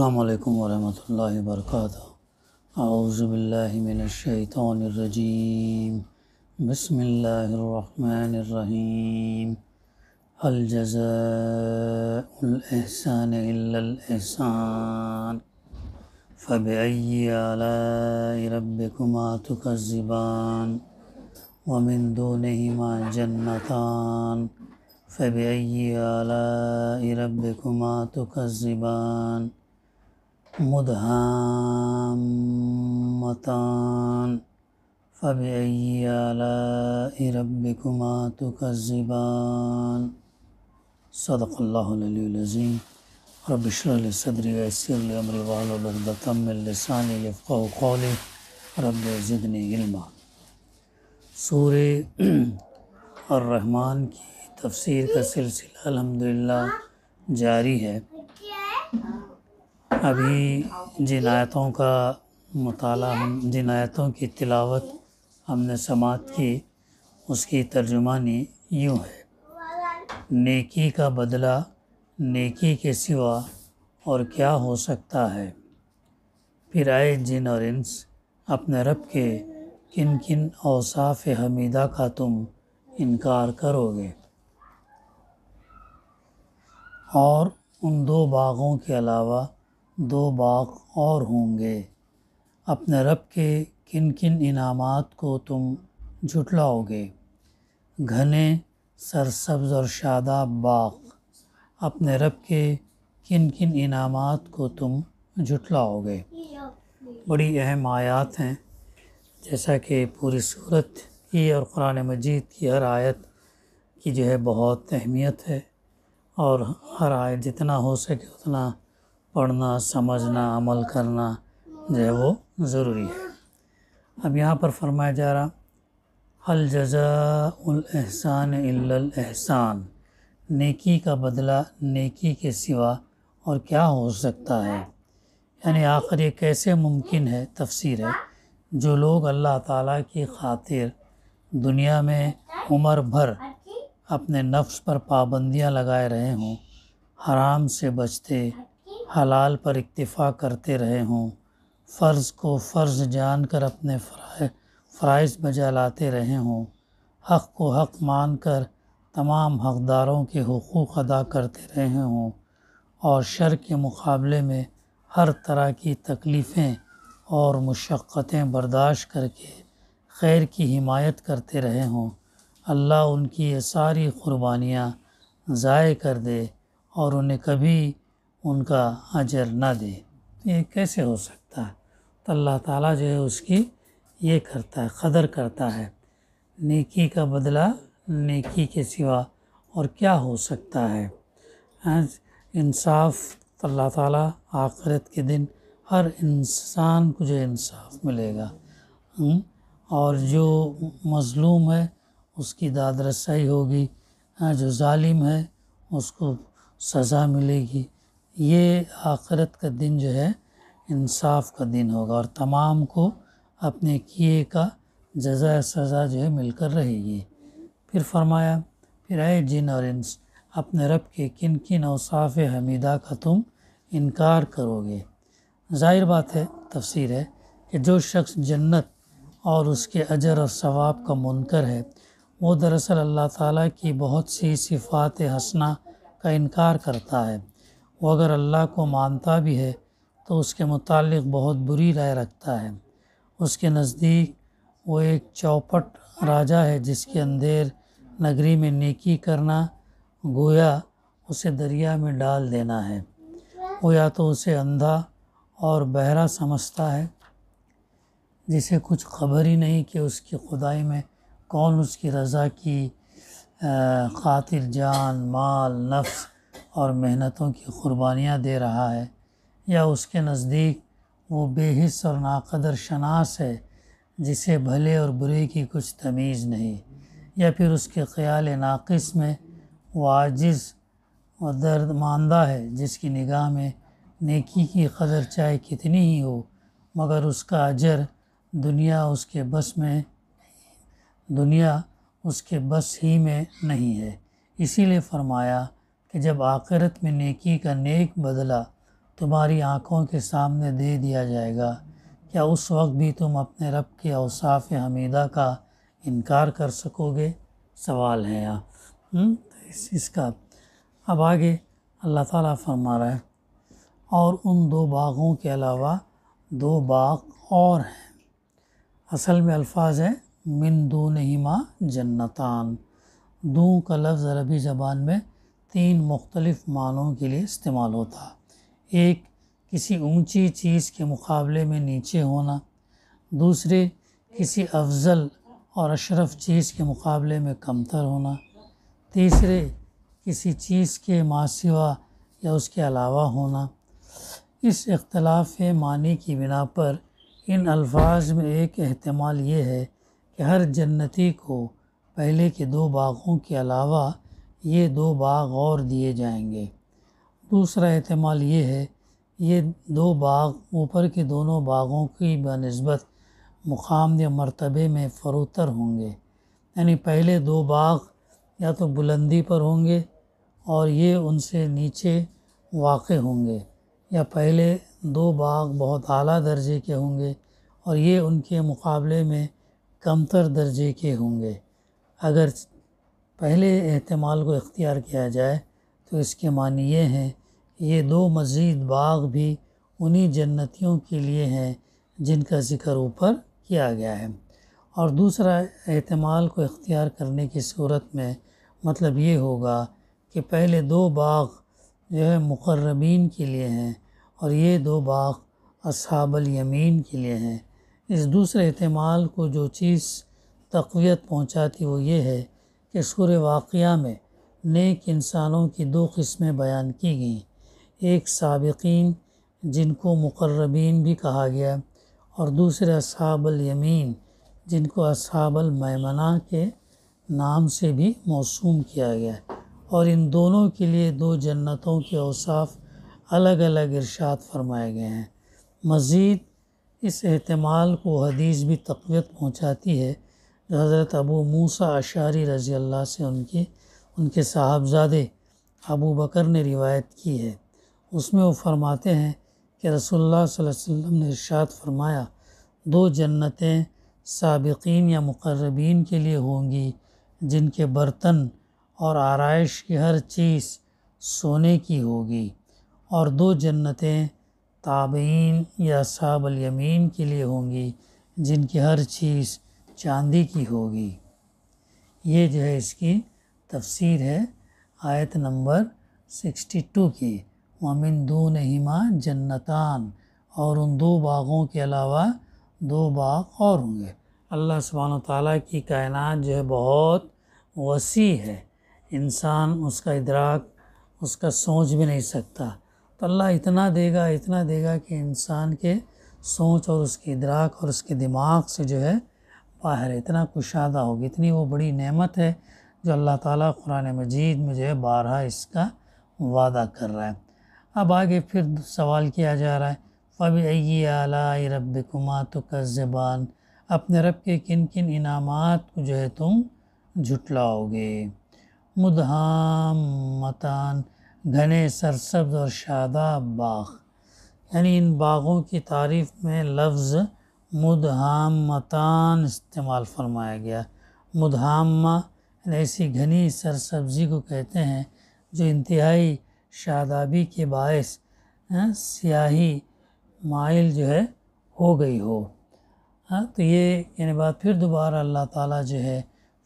السلام علیکم ورحمۃ اللہ وبرکاتہ۔ اعوذ باللہ من الشیطان الرجیم، بسم اللہ الرحمن الرحیم۔ هل جزاء الإحسان إلا الإحسان فبأي آلاء ربكما تكذبان ومن دونهما جنتان فبأي آلاء ربكما تكذبان مدهامتان فبأي آلاء ربكما تكذبان صدق اللہ العلی العظیم۔ رب اشرح لی صدری ویسر لی امری واحلل عقدۃ من لسانی یفقہوا قولی رب زدنی علما۔ سورہ الرحمن کی تفسیر کا سلسلہ الحمدللہ جاری ہے۔ ابھی جن آیتوں کا مطالعہ جن آیتوں کی تلاوت ہم نے سماعت کی، اس کی ترجمانی یوں ہے: نیکی کا بدلہ نیکی کے سوا اور کیا ہو سکتا ہے؟ پھر اے جن اور انس، اپنے رب کے کن کن اوصاف حمیدہ کا تم انکار کرو گے؟ اور ان دو باغوں کے علاوہ دو باغ اور ہوں گے۔ اپنے رب کے کن کن انعامات کو تم جھٹلاؤ گے؟ گھنے سرسبز اور شاداب باغ۔ اپنے رب کے کن کن انعامات کو تم جھٹلاؤ گے؟ بڑی اہم آیات ہیں، جیسا کہ پوری سورت کی اور قرآن مجید کی ہر آیت کی بہت اہمیت ہے، اور ہر آیت جتنا ہو سکے اتنا پڑھنا، سمجھنا، عمل کرنا وہ ضروری ہے۔ اب یہاں پر فرمایا جا رہا: هل جزاء الاحسان الا الاحسان، نیکی کا بدلہ نیکی کے سوا اور کیا ہو سکتا ہے؟ یعنی آخر یہ کیسے ممکن ہے؟ تفسیر ہے: جو لوگ اللہ تعالیٰ کی خاطر دنیا میں عمر بھر اپنے نفس پر پابندیاں لگائے رہے ہوں، حرام سے بچتے، حلال پر اکتفا کرتے رہے ہوں، فرض کو فرض جان کر اپنے فرائض بجا لاتے رہے ہوں، حق کو حق مان کر تمام حقداروں کے حقوق ادا کرتے رہے ہوں، اور شر کے مقابلے میں ہر طرح کی تکلیفیں اور مشقتیں برداشت کر کے خیر کی حمایت کرتے رہے ہوں، اللہ ان کی یہ ساری قربانیاں ضائع کر دے اور انہیں کبھی ان کا اجر نہ دے، یہ کیسے ہو سکتا ہے؟ تو اللہ تعالیٰ اس کی یہ کرتا ہے، قدر کرتا ہے۔ نیکی کا بدلہ نیکی کے سوا اور کیا ہو سکتا ہے؟ انصاف، اللہ تعالیٰ آخرت کے دن ہر انسان کو انصاف ملے گا، اور جو مظلوم ہے اس کی داد رسائی ہوگی، جو ظالم ہے اس کو سزا ملے گی۔ یہ آخرت کا دن انصاف کا دن ہوگا، اور تمام کو اپنے کیے کا جزا سزا مل کر رہے گی۔ پھر فرمایا: پھر اے جن اور انس، اپنے رب کے کن کن اوصاف حمیدہ کا تم انکار کرو گے؟ ظاہر بات ہے، تفسیر ہے کہ جو شخص جنت اور اس کے اجر اور ثواب کا منکر ہے، وہ دراصل اللہ تعالیٰ کی بہت سی صفات حسنہ کا انکار کرتا ہے۔ وہ اگر اللہ کو مانتا بھی ہے تو اس کے متعلق بہت بری رائے رکھتا ہے۔ اس کے نزدیک وہ ایک چوپٹ راجا ہے جس کے اندھیر نگری میں نیکی کرنا گویا اسے دریا میں ڈال دینا ہے۔ وہ یا تو اسے اندھا اور بہرا سمجھتا ہے، جسے کچھ خبر ہی نہیں کہ اس کی خدائی میں کون اس کی رضا کی خاطر جان، مال، نفس اور محنتوں کی قربانیاں دے رہا ہے، یا اس کے نزدیک وہ بے حس اور ناقدر شناس ہے جسے بھلے اور برے کی کچھ تمیز نہیں، یا پھر اس کے خیال ناقص میں وہ عاجز و درد ماندہ ہے جس کی نگاہ میں نیکی کی قدر چاہے کتنی ہی ہو مگر اس کا اجر دنیا اس کے بس ہی میں نہیں ہے۔ اسی لیے فرمایا کہ جب آخرت میں نیکی کا نیک بدلہ تمہاری آنکھوں کے سامنے دے دیا جائے گا، کیا اس وقت بھی تم اپنے رب کے اوصاف حمیدہ کا انکار کر سکو گے؟ سوال ہے یہاں۔ اس کا اب آگے اللہ تعالیٰ فرما رہا ہے اور ان 2 باغوں کے علاوہ 2 باغ اور ہیں۔ اصل میں الفاظ ہے من دونہما جنتان۔ دون کا لفظ عربی زبان میں 3 مختلف معنوں کے لیے استعمال ہوتا ہے۔ ایک، کسی اونچی چیز کے مقابلے میں نیچے ہونا۔ دوسرے، کسی افضل اور اشرف چیز کے مقابلے میں کمتر ہونا۔ تیسرے، کسی چیز کے ما سوا یا اس کے علاوہ ہونا۔ اس اختلاف معنی کی بنا پر ان الفاظ میں ایک احتمال یہ ہے کہ ہر جنتی کو پہلے کے 2 باغوں کے علاوہ یہ 2 باغ اور دیے جائیں گے۔ دوسرا احتمال یہ ہے یہ 2 باغ اوپر کے دونوں باغوں کی بنسبت مقام یا مرتبے میں فروتر ہوں گے، یعنی پہلے 2 باغ یا تو بلندی پر ہوں گے اور یہ ان سے نیچے واقع ہوں گے، یا پہلے 2 باغ بہت اعلیٰ درجے کے ہوں گے اور یہ ان کے مقابلے میں کمتر درجے کے ہوں گے۔ اگر پہلے احتمال کو اختیار کیا جائے تو اس کے معنی یہ ہیں کہ یہ 2 مزید باغ بھی انہی جنتیوں کے لیے ہیں جن کا ذکر اوپر کیا گیا ہے۔ اور دوسرا احتمال کو اختیار کرنے کی صورت میں مطلب یہ ہوگا کہ پہلے 2 باغ جو ہے مقربین کے لیے ہیں اور یہ 2 باغ اصحاب الیمین کے لیے ہیں۔ اس دوسرے احتمال کو جو چیز تقویت پہنچاتی وہ یہ ہے کہ سورہ واقعہ میں نیک انسانوں کی 2 قسمیں بیان کی گئیں، ایک سابقین جن کو مقربین بھی کہا گیا اور دوسرے اصحاب الیمین جن کو اصحاب المیمنہ کے نام سے بھی موسوم کیا گیا ہے، اور ان دونوں کے لیے 2 جنتوں کے اوصاف الگ الگ ارشاد فرمائے گئے ہیں۔ مزید اس احتمال کو حدیث بھی تقویت پہنچاتی ہے جو حضرت ابو موسیٰ اشعری رضی اللہ سے ان کے صاحبزادے ابو بکر نے روایت کی ہے۔ اس میں وہ فرماتے ہیں کہ رسول اللہ صلی اللہ علیہ وسلم نے ارشاد فرمایا 2 جنتیں سابقین یا مقربین کے لیے ہوں گی جن کے برتن اور آرائش کی ہر چیز سونے کی ہوگی، اور 2 جنتیں تابعین یا اصحاب الیمین کے لیے ہوں گی جن کی ہر چیز چاندی کی ہوگی۔ یہ جو ہے اس کی تفسیر ہے آیت نمبر 62 کی، وَمِن دُونِهِمَا جَنَّتَانِ، اور ان 2 باغوں کے علاوہ 2 باغ اور ہوں گے۔ اللہ سبحانہ وتعالیٰ کی کائنات جو ہے بہت وسیع ہے، انسان اس کا ادراک اس کا سوچ بھی نہیں سکتا، تو اللہ اتنا دے گا کہ انسان کے سوچ اور اس کے ادراک اور اس کے دماغ سے جو ہے باہر اتنا کشادہ ہوگی، اتنی وہ بڑی نعمت ہے جو اللہ تعالیٰ قرآن مجید میں جو ہے بارہا اس کا وعدہ کر رہا ہے۔ اب آگے پھر سوال کیا جا رہا ہے فَبِأَيِّ آلَاءِ رَبِّكُمَا تُكَذِّبَانِ، اپنے رب کے کن کن انعامات کو جو ہے تم جھٹلاؤ گے۔ مُدْحَامَّتَانِ، گھنے سرسبز اور شاداب باغ، یعنی ان باغوں کی تعریف میں لفظ مدھامتان استعمال فرمایا گیا۔ مدھامہ ایسی گھنی سرسبزی کو کہتے ہیں جو انتہائی شادابی کے باعث سیاہی مائل جو ہے ہو گئی ہو۔ تو یہ یعنی بات پھر دوبارہ اللہ تعالیٰ جو ہے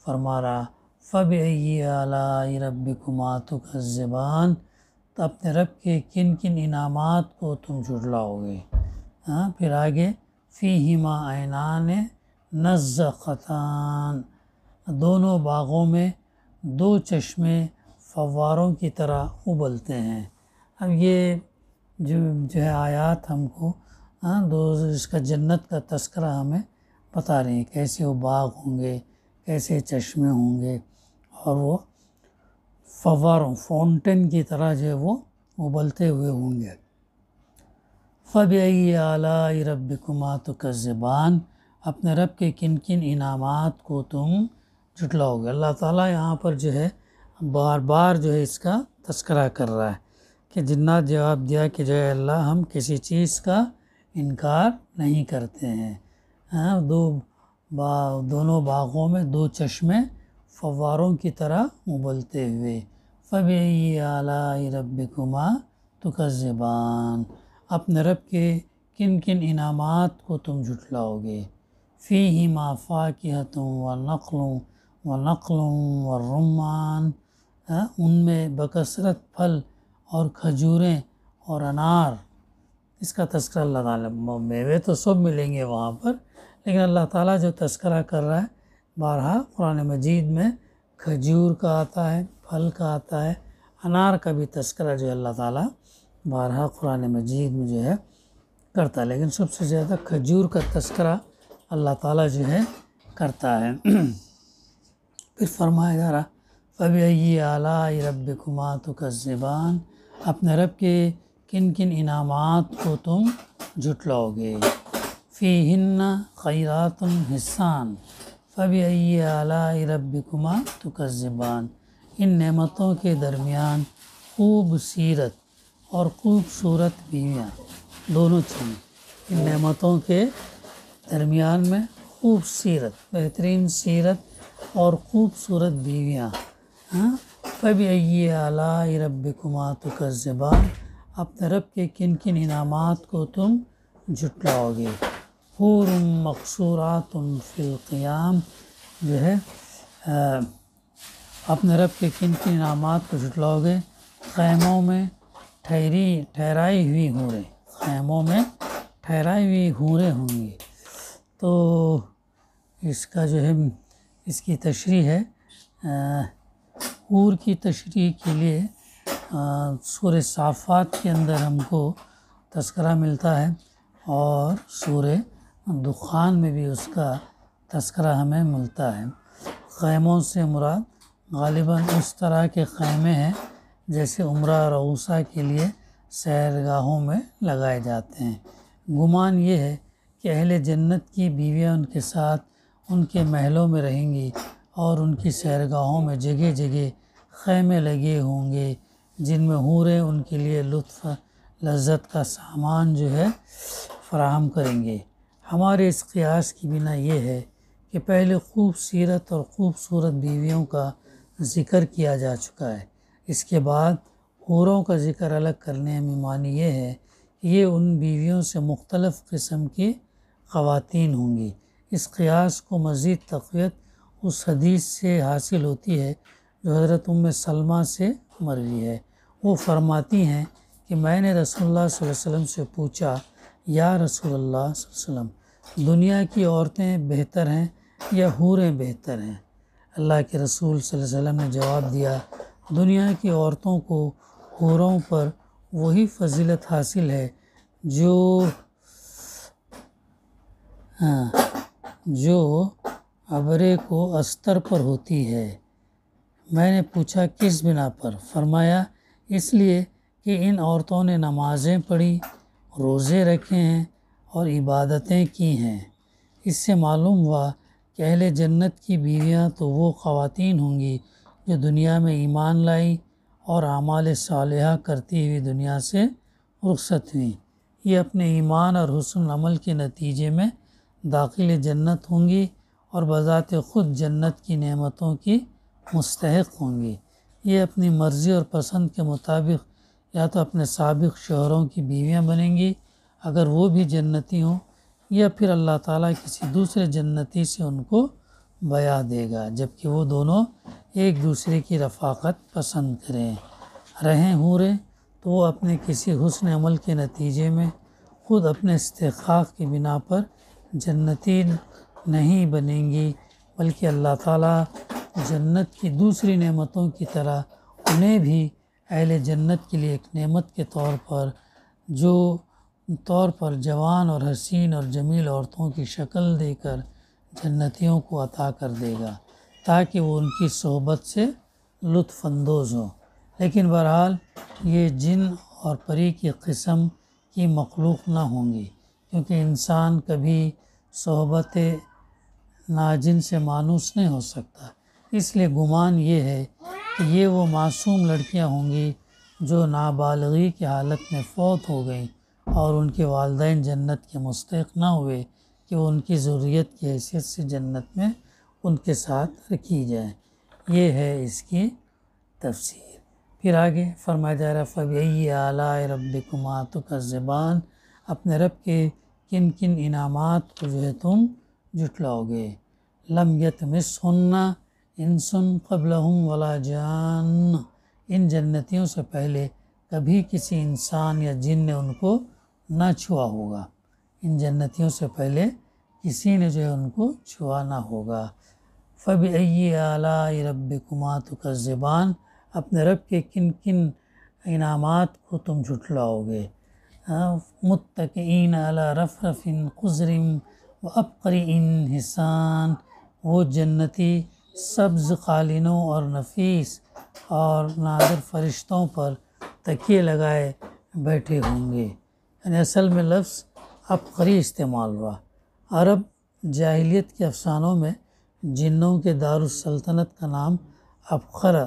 فرما رہا فَبِأَيِّ آلَاءِ رَبِّكُمَا تُكَذِّبَانِ، تو اپنے رب کے کن کن انعامات کو تم جھٹلاؤ گے۔ پھر آگے فِيهِمَا عَيْنَانِ نَضَّاخَتَانِ، دونوں باغوں میں 2 چشمے فواروں کی طرح ابلتے ہیں۔ اب یہ جو ہے آیات ہم کو اس کا جنت کا تذکرہ ہمیں بتا رہے ہیں، کیسے وہ باغ ہوں گے، کیسے چشمے ہوں گے، اور وہ فواروں فاؤنٹین کی طرح جو ہے وہ ابلتے ہوئے ہوں گے۔ فَبِأَيِّ آلَاءِ رَبِّكُمَا تُكَذِّبَانِ، اپنے رب کے کن کن انعامات کو تم جھٹلاؤ گے۔ اللہ تعالیٰ یہاں پر جو ہے بار بار جو ہے اس کا تذکرہ کر رہا ہے کہ جنات جواب دیا کہ جو ہے اللہ ہم کسی چیز کا انکار نہیں کرتے ہیں۔ دونوں باغوں میں دو چشمے فواروں کی طرح ابلتے ہوئے۔ فَبِأَيِّ آلَاءِ رَبِّكُمَا تُكَذِّبَانِ، اپنے رب کے کن کن انعامات کو تم جھٹلاؤ گے۔ فِيهِمَا فَاكِهَةٌ وَنَخْلٌ وَالرُّمَّانُ، ان میں بکثرت پھل اور کھجوریں اور انار۔ اس کا تذکرہ اللہ تعالیٰ، میوے تو سب ملیں گے وہاں پر، لیکن اللہ تعالیٰ جو تذکرہ کر رہا ہے بارہا قرآن مجید میں کھجور کا آتا ہے، پھل کا آتا ہے، انار کا بھی تذکرہ جو ہے اللہ تعالیٰ بارہا قرآن مجید میں جو ہے کرتا ہے، لیکن سب سے زیادہ کھجور کا تذکرہ اللہ تعالیٰ جو ہے کرتا ہے۔ پھر فرمایا جا رہا فَبِأَيِّ آلَاءِ رَبِّكُمَا تُكَذِّبَانِ، اپنے رب کے کن کن انعامات کو تم جھٹلاؤ گے۔ فِيهِنَّ خَيْرَاتٌ حِسَّانٌ فَبِأَيِّ آلَاءِ رَبِّكُمَا تُكَذِّبَانِ، ان نعمتوں کے درمیان خوب سیرت اور خوبصورت بیویاں، دونوں چیزیں، ان نعمتوں کے درمیان میں خوب سیرت، بہترین سیرت اور خوبصورت بیویاں۔ فَبِأَيِّ آلَاءِ رَبِّكُمَا تُكَذِّبَانِ، اپنے رب کے کن کن انعامات کو تم جھٹلاؤ گے۔ حور مقصورات فی القیام، جو ہے اپنے رب کے کن کن انعامات کو جھٹلاؤ گے، خیموں میں ٹھہرائی ہوئی حوریں، خیموں میں ٹھہرائی ہوئی حوریں ہوں گی۔ تو اس کا جو ہے اس کی تشریح ہے، حور کی تشریح کے لیے سورہ صافات کے اندر ہم کو تذکرہ ملتا ہے، اور سورہ دخان میں بھی اس کا تذکرہ ہمیں ملتا ہے۔ خیموں سے مراد غالباً اس طرح کے خیمے ہیں جیسے عمرہ اور عروسہ کے لیے سیرگاہوں میں لگائے جاتے ہیں۔ گمان یہ ہے کہ اہل جنت کی بیویاں ان کے ساتھ ان کے محلوں میں رہیں گی، اور ان کی سیرگاہوں میں جگہ جگہ خیمے لگے ہوں گے جن میں حوریں ان کے لیے لطف لذت کا سامان جو ہے فراہم کریں گے۔ ہمارے اس قیاس کی بنا یہ ہے کہ پہلے خوب سیرت اور خوبصورت بیویوں کا ذکر کیا جا چکا ہے، اس کے بعد حوروں کا ذکر الگ کرنے میں معنی یہ ہے کہ یہ ان بیویوں سے مختلف قسم کی خواتین ہوں گی۔ اس قیاس کو مزید تقویت اس حدیث سے حاصل ہوتی ہے جو حضرت ام سلمہ سے مروی ہے۔ وہ فرماتی ہیں کہ میں نے رسول اللہ صلی اللہ علیہ وسلم سے پوچھا، یا رسول اللہ صلی اللہ علیہ وسلم، دنیا کی عورتیں بہتر ہیں یا حوریں بہتر ہیں؟ اللہ کے رسول صلی اللہ علیہ وسلم نے جواب دیا، دنیا کی عورتوں کو حوروں پر وہی فضیلت حاصل ہے جو ابرے کو استر پر ہوتی ہے۔ میں نے پوچھا کس بنا پر؟ فرمایا اس لیے کہ ان عورتوں نے نمازیں پڑھی، روزے رکھے ہیں اور عبادتیں کی ہیں۔ اس سے معلوم ہوا کہ اہل جنت کی بیویاں تو وہ خواتین ہوں گی جو دنیا میں ایمان لائی اور اعمال صالحہ کرتی ہوئی دنیا سے رخصت ہوئیں۔ یہ اپنے ایمان اور حسن عمل کے نتیجے میں داخل جنت ہوں گی اور بذات خود جنت کی نعمتوں کی مستحق ہوں گی۔ یہ اپنی مرضی اور پسند کے مطابق یا تو اپنے سابق شوہروں کی بیویاں بنیں گی اگر وہ بھی جنتی ہوں، یا پھر اللہ تعالیٰ کسی دوسرے جنتی سے ان کو بیاہ دے گا، جبکہ وہ دونوں ایک دوسرے کی رفاقت پسند کریں۔ رہیں حوریں تو وہ اپنے کسی حسن عمل کے نتیجے میں خود اپنے استحقاق کی بنا پر جنتی نہیں بنیں گی، بلکہ اللہ تعالیٰ جنت کی دوسری نعمتوں کی طرح انہیں بھی اہل جنت کے لیے ایک نعمت کے طور پر جوان اور حسین اور جمیل عورتوں کی شکل دے کر جنتیوں کو عطا کر دے گا تاکہ وہ ان کی صحبت سے لطف اندوز ہوں۔ لیکن بہرحال یہ جن اور پری کی قسم کی مخلوق نہ ہوں گی، کیونکہ انسان کبھی صحبت ناجن سے مانوس نہیں ہو سکتا۔ اس لیے گمان یہ ہے کہ یہ وہ معصوم لڑکیاں ہوں گی جو نابالغی کی حالت میں فوت ہو گئیں اور ان کے والدین جنت کے مستحق نہ ہوئے کہ وہ ان کی ذریت کی حیثیت سے جنت میں ان کے ساتھ رکھی جائیں۔ یہ ہے اس کی تفسیر۔ پھر آگے فرمایا جا رہا فَبِأَيِّ آلَاءِ رَبِّكُمَا تُكَذِّبَانِ، اپنے رب کے کن کن انعامات کو جو ہے تم جھٹلاؤ گے۔ لَمْ يَطْمِثْهُنَّ إِنسٌ قَبْلَهُمْ وَلَا جَانٌّ، ان جنتیوں سے پہلے کبھی کسی انسان یا جن نے ان کو نہ چھوا ہوگا۔ ان جنتیوں سے پہلے کسی نے جو ہے ان کو چھوا نہ ہوگا۔ فَبِأَيِّ آلَاءِ رَبِّكُمَا تُكَذِّبَانِ، اپنے رب کے کن کن انعامات کو تم جھٹلاؤ گے۔ مُتَّكِئِينَ عَلَى رَفْرَفٍ خُضْرٍ وَأَبْقَرٍ حِسَانٍ، وہ جنتی سبز قالینوں اور نفیس اور نادر فرشتوں پر تکیے لگائے بیٹھے ہوں گے۔ یعنی اصل میں لفظ عبقری استعمال ہوا۔ عرب جاہلیت کے افسانوں میں جنوں کے دارالسلطنت کا نام ابخرا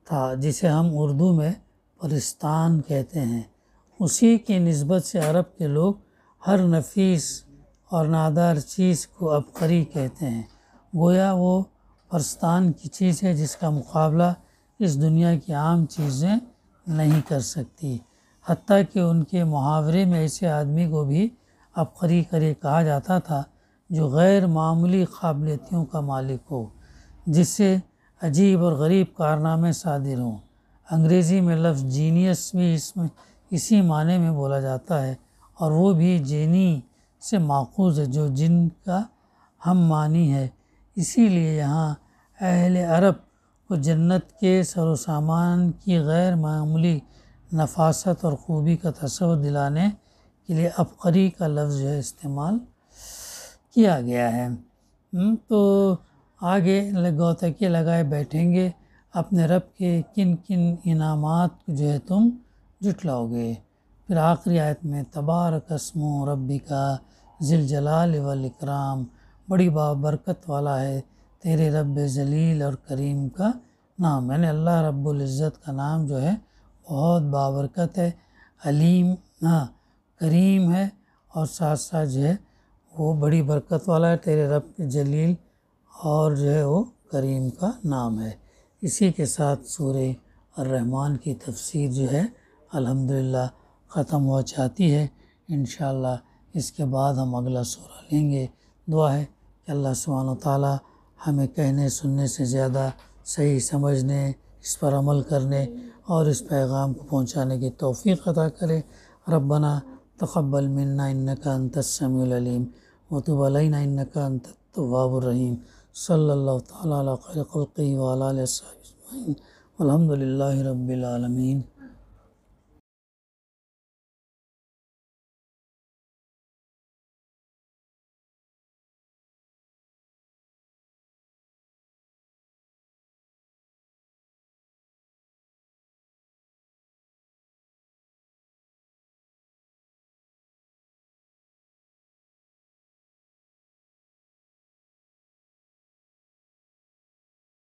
تھا، جسے ہم اردو میں پرستان کہتے ہیں۔ اسی کی نسبت سے عرب کے لوگ ہر نفیس اور نادار چیز کو عبقری کہتے ہیں، گویا وہ پرستان کی چیز ہے جس کا مقابلہ اس دنیا کی عام چیزیں نہیں کر سکتی۔ حتیٰ کہ ان کے محاورے میں ایسے آدمی کو بھی عبقری کہا جاتا تھا جو غیر معمولی قابلیتوں کا مالک ہو، جس سے عجیب اور غریب کارنامے صادر ہوں۔ انگریزی میں لفظ جینیس بھی اسی معنی میں بولا جاتا ہے، اور وہ بھی جینی سے ماخوذ ہے جو جن کا ہم معنی ہے۔ اسی لیے یہاں اہل عرب کو جنت کے سر و سامان کی غیر معمولی نفاست اور خوبی کا تصور دلانے کے لیے عبقری کا لفظ جو ہے استعمال کیا گیا ہے۔ تو آگے گوتکی لگائے بیٹھیں گے، اپنے رب کے کن کن انعامات کو جو ہے تم جھٹلاؤ گے۔ پھر آخری آیت میں تبارک اسم ربک ذی الجلال والاکرام، بڑی بابرکت والا ہے تیرے رب ذلیل اور کریم کا نام، یعنی اللہ رب العزت کا نام جو ہے بہت بابرکت ہے، علیم کریم ہے، اور ساتھ ساتھ جو ہے وہ بڑی برکت والا ہے، تیرے رب جلیل اور جو ہے وہ کریم کا نام ہے۔ اسی کے ساتھ سورہ الرحمن کی تفسیر جو ہے الحمدللہ ختم ہو جاتی ہے۔ انشاءاللہ اس کے بعد ہم اگلا سورہ لیں گے۔ دعا ہے کہ اللہ سبحانہ و تعالی ہمیں کہنے سننے سے زیادہ صحیح سمجھنے، اس پر عمل کرنے اور اس پیغام کو پہنچانے کی توفیق عطا کرے۔ ربنا تقبل منا انک انت السمیع العلیم وتب علینا انک انت التواب الرحیم۔ صلی اللہ تعالی علی خیر خلقہ وعلی آلہ وصحبہ اجمعین والحمد للہ رب العالمین۔